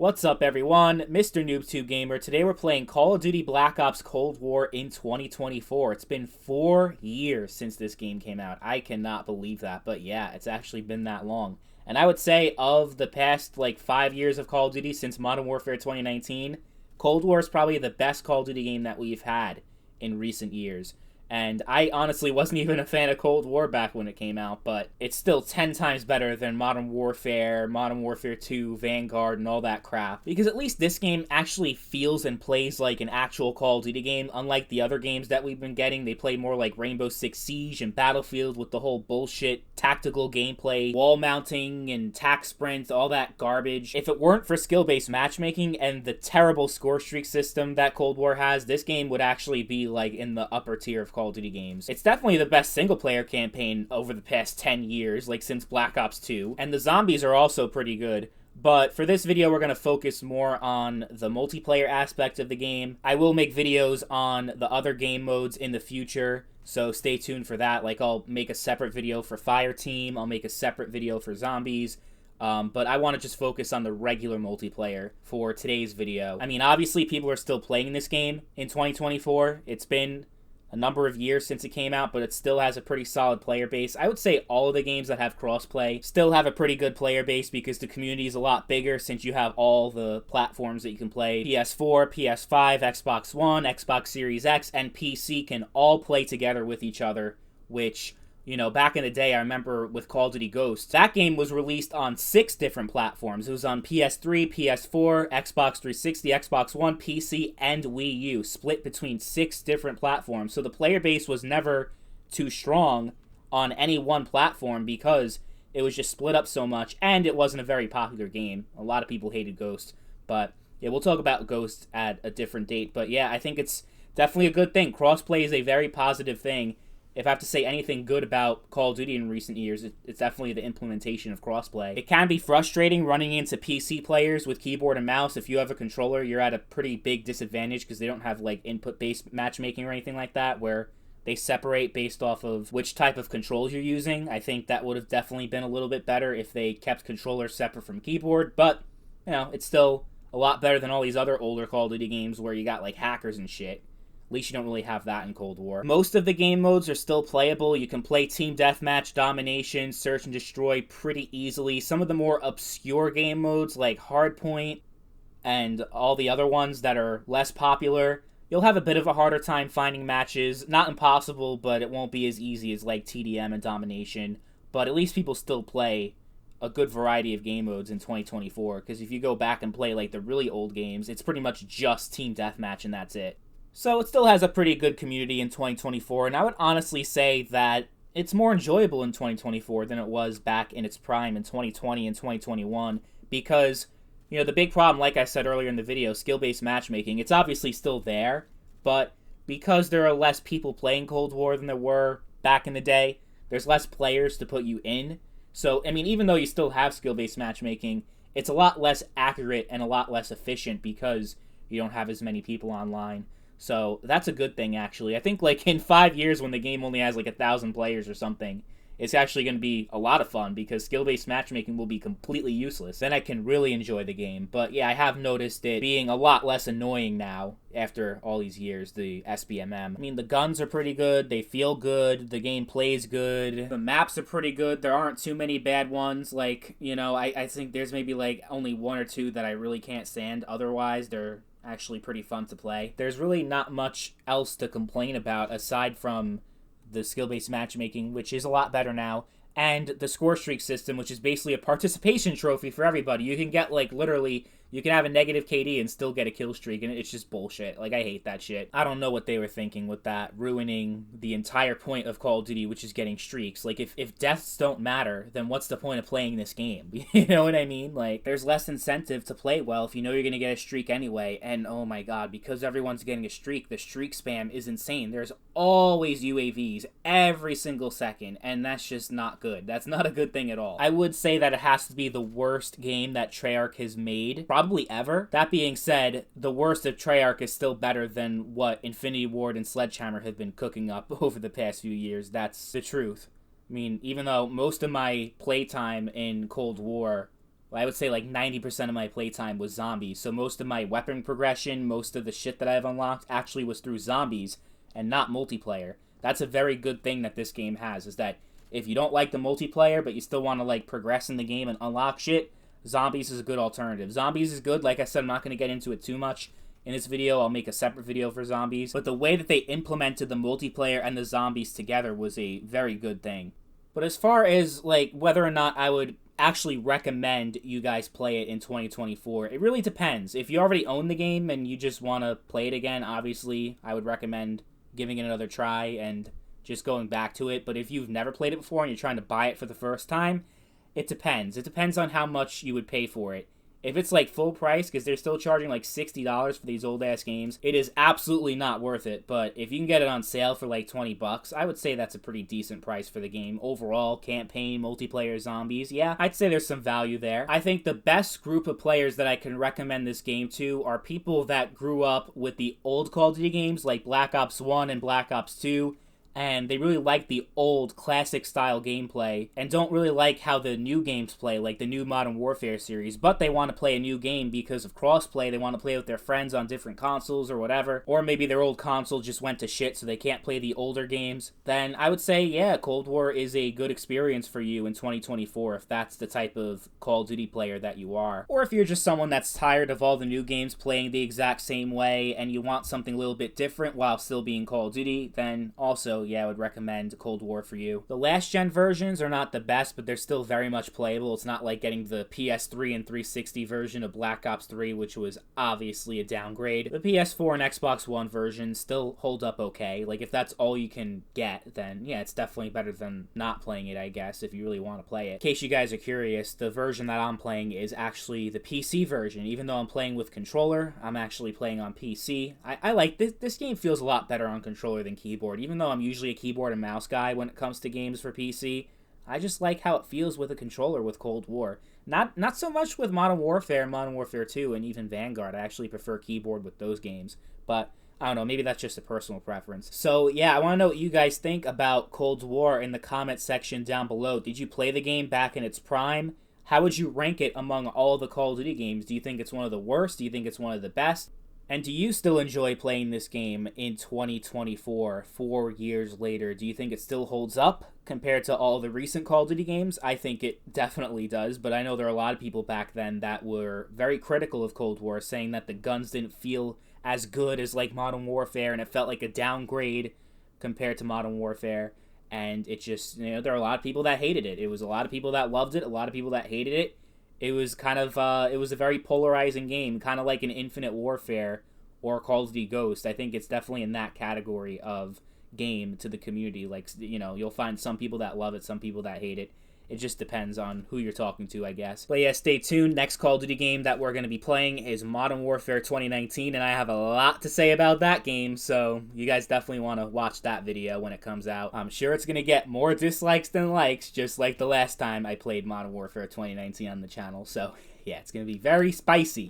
What's up, everyone? Mr. NoobTube Gamer. Today we're playing Call of Duty Black Ops Cold War in 2024. It's been 4 years since this game came out. I cannot believe that, but yeah, it's actually been that long. And I would say of the past, 5 years of Call of Duty since Modern Warfare 2019, Cold War is probably the best Call of Duty game that we've had in recent years. And I honestly wasn't even a fan of Cold War back when it came out, but it's still 10 times better than Modern Warfare 2, Vanguard, and all that crap. Because at least this game actually feels and plays like an actual Call of Duty game, unlike the other games that we've been getting. They play more like Rainbow Six Siege and Battlefield with the whole bullshit tactical gameplay, wall mounting and tac sprint, all that garbage. If it weren't for skill-based matchmaking and the terrible score streak system that Cold War has, this game would actually be like in the upper tier of Call of Duty games. It's definitely the best single-player campaign over the past 10 years, like since Black Ops 2, and the zombies are also pretty good. But for this video, we're going to focus more on the multiplayer aspect of the game. I will make videos on the other game modes in the future, so stay tuned for that. Like, I'll make a separate video for Fireteam, I'll make a separate video for Zombies, but I want to just focus on the regular multiplayer for today's video. I mean, obviously, people are still playing this game in 2024. It's been a number of years since it came out, but it still has a pretty solid player base. I would say all of the games that have crossplay still have a pretty good player base because the community is a lot bigger since you have all the platforms that you can play. PS4, PS5, Xbox One, Xbox Series X, and PC can all play together with each other, which, you know, back in the day, I remember with Call of Duty Ghosts, that game was released on 6 different platforms. It was on PS3, PS4, Xbox 360, Xbox One, PC, and Wii U, split between 6 different platforms. So the player base was never too strong on any one platform because it was just split up so much, and it wasn't a very popular game. A lot of people hated Ghosts, but yeah, we'll talk about Ghosts at a different date. But yeah, I think it's definitely a good thing. Crossplay is a very positive thing. If I have to say anything good about Call of Duty in recent years, it's definitely the implementation of crossplay. It can be frustrating running into PC players with keyboard and mouse. If you have a controller, you're at a pretty big disadvantage because they don't have like input-based matchmaking or anything like that, where they separate based off of which type of controls you're using. I think that would have definitely been a little bit better if they kept controllers separate from keyboard, but, you know, it's still a lot better than all these other older Call of Duty games where you got like hackers and shit. At least you don't really have that in Cold War. Most of the game modes are still playable. You can play Team Deathmatch, Domination, Search and Destroy pretty easily. Some of the more obscure game modes like Hardpoint and all the other ones that are less popular, you'll have a bit of a harder time finding matches. Not impossible, but it won't be as easy as like TDM and Domination. But at least people still play a good variety of game modes in 2024, because if you go back and play like the really old games, it's pretty much just Team Deathmatch and that's it. So it still has a pretty good community in 2024, and I would honestly say that it's more enjoyable in 2024 than it was back in its prime in 2020 and 2021, because, you know, the big problem, like I said earlier in the video, skill-based matchmaking, it's obviously still there, but because there are less people playing Cold War than there were back in the day, there's less players to put you in. So, I mean, even though you still have skill-based matchmaking, it's a lot less accurate and a lot less efficient because you don't have as many people online. So that's a good thing, actually. I think like in 5 years when the game only has like 1,000 players or something, it's actually going to be a lot of fun because skill-based matchmaking will be completely useless. Then I can really enjoy the game. But yeah, I have noticed it being a lot less annoying now after all these years, the SBMM. I mean, the guns are pretty good. They feel good. The game plays good. The maps are pretty good. There aren't too many bad ones. Like, you know, I think there's maybe like only 1 or 2 that I really can't stand. Otherwise, they're actually pretty fun to play. There's really not much else to complain about aside from the skill-based matchmaking, which is a lot better now, and the score streak system, which is basically a participation trophy for everybody. You can get, like, literally, you can have a negative KD and still get a kill streak, and it's just bullshit. Like, I hate that shit. I don't know what they were thinking with that, ruining the entire point of Call of Duty, which is getting streaks. Like, if deaths don't matter, then what's the point of playing this game? You know what I mean? Like, there's less incentive to play well if you know you're gonna get a streak anyway, and oh my god, because everyone's getting a streak, the streak spam is insane. There's always UAVs every single second, and that's just not good. That's not a good thing at all. I would say that it has to be the worst game that Treyarch has made, probably ever. That being said, the worst of Treyarch is still better than what Infinity Ward and Sledgehammer have been cooking up over the past few years. That's the truth. I mean, even though most of my playtime in Cold War I would say like 90% of my playtime was zombies. So most of my weapon progression, most of the shit that I've unlocked actually was through zombies and not multiplayer. That's a very good thing that this game has, is that if you don't like the multiplayer but you still want to like progress in the game and unlock shit, zombies is a good alternative. Zombies is good. Like I said, I'm not going to get into it too much in this video. I'll make a separate video for zombies. But the way that they implemented the multiplayer and the zombies together was a very good thing. But as far as like whether or not I would actually recommend you guys play it in 2024, it really depends. If you already own the game and you just want to play it again, obviously I would recommend giving it another try and just going back to it. But if you've never played it before and you're trying to buy it for the first time, it depends. It depends on how much you would pay for it. If it's like full price, because they're still charging like $60 for these old ass games, it is absolutely not worth it. But if you can get it on sale for like $20, I would say that's a pretty decent price for the game. Overall, campaign, multiplayer, zombies, yeah, I'd say there's some value there. I think the best group of players that I can recommend this game to are people that grew up with the old Call of Duty games like Black Ops 1 and Black Ops 2, and they really like the old classic style gameplay and don't really like how the new games play, like the new Modern Warfare series, but they want to play a new game because of crossplay. They want to play with their friends on different consoles or whatever, or maybe their old console just went to shit so they can't play the older games. Then I would say, yeah, Cold War is a good experience for you in 2024 if that's the type of Call of Duty player that you are. Or if you're just someone that's tired of all the new games playing the exact same way and you want something a little bit different while still being Call of Duty, then also, yeah, I would recommend Cold War for you. The last gen versions are not the best, but they're still very much playable. It's not like getting the PS3 and 360 version of Black Ops 3, which was obviously a downgrade. The PS4 and Xbox One versions still hold up okay. Like, if that's all you can get, then yeah, it's definitely better than not playing it, I guess, if you really want to play it. In case you guys are curious, the version that I'm playing is actually the PC version. Even though I'm playing with controller, I'm actually playing on PC. I like this. This game feels a lot better on controller than keyboard, even though I'm usually a keyboard and mouse guy when it comes to games for PC. I just like how it feels with a controller with Cold War. Not so much with Modern Warfare and Modern Warfare 2 and even Vanguard. I actually prefer keyboard with those games. But I don't know, maybe that's just a personal preference. So yeah, I want to know what you guys think about Cold War in the comment section down below. Did you play the game back in its prime? How would you rank it among all the Call of Duty games? Do you think it's one of the worst? Do you think it's one of the best? And do you still enjoy playing this game in 2024, 4 years later? Do you think it still holds up compared to all the recent Call of Duty games? I think it definitely does, but I know there are a lot of people back then that were very critical of Cold War, saying that the guns didn't feel as good as like Modern Warfare, and it felt like a downgrade compared to Modern Warfare. And it just, you know, there are a lot of people that hated it. It was a lot of people that loved it, a lot of people that hated it. It was kind of, it was a very polarizing game, kind of like an Infinite Warfare or Call of Duty Ghost. I think it's definitely in that category of game to the community. Like, you know, you'll find some people that love it, some people that hate it. It just depends on who you're talking to, I guess. But yeah, stay tuned. Next Call of Duty game that we're going to be playing is Modern Warfare 2019, and I have a lot to say about that game, so you guys definitely want to watch that video when it comes out. I'm sure it's going to get more dislikes than likes, just like the last time I played Modern Warfare 2019 on the channel, so yeah, it's going to be very spicy.